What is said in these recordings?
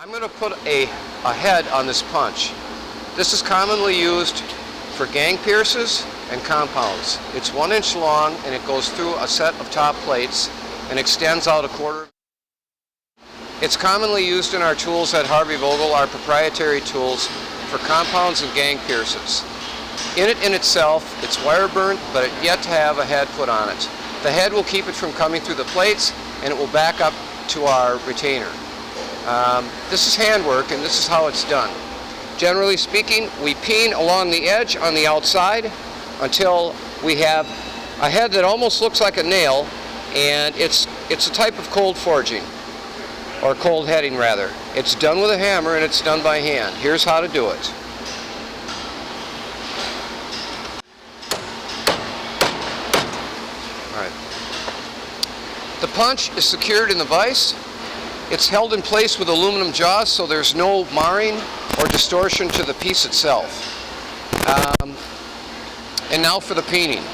I'm going to put a head on this punch. This is commonly used for gang pierces and compounds. It's 1 inch long and it goes through a set of top plates and extends out a quarter. It's commonly used in our tools at Harvey Vogel, our proprietary tools for compounds and gang pierces. In itself, it's wire burnt, but it yet to have a head put on it. The head will keep it from coming through the plates and it will back up to our retainer. This is handwork and this is how it's done. Generally speaking, we peen along the edge on the outside until we have a head that almost looks like a nail, and it's a type of cold forging, or cold heading rather. It's done with a hammer and it's done by hand. Here's how to do it. All right. The punch is secured in the vise. It's held in place with aluminum jaws so there's no marring or distortion to the piece itself. And now for the peening.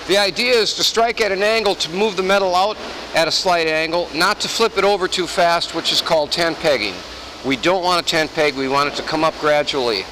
The idea is to strike at an angle to move the metal out at a slight angle, not to flip it over too fast, which is called tent pegging. We don't want a tent peg, we want it to come up gradually.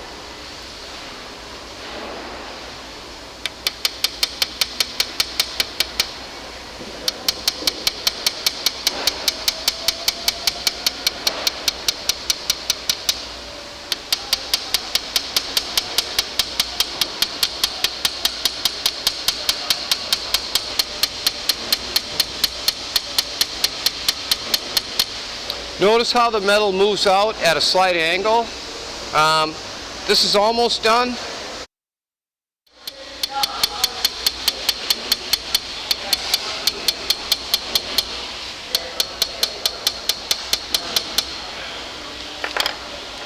Notice how the metal moves out at a slight angle. This is almost done.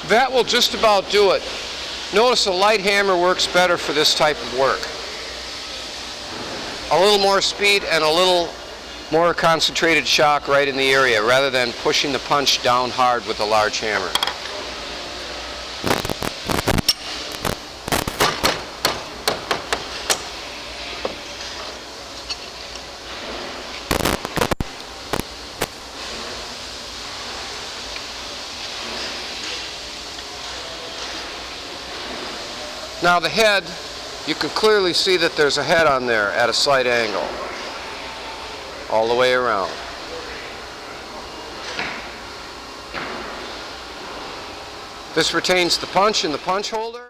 That will just about do it. Notice a light hammer works better for this type of work. A little more speed and a little more concentrated shock right in the area rather than pushing the punch down hard with a large hammer. Now the head, you can clearly see that there's a head on there at a slight angle all the way around. This retains the punch in the punch holder.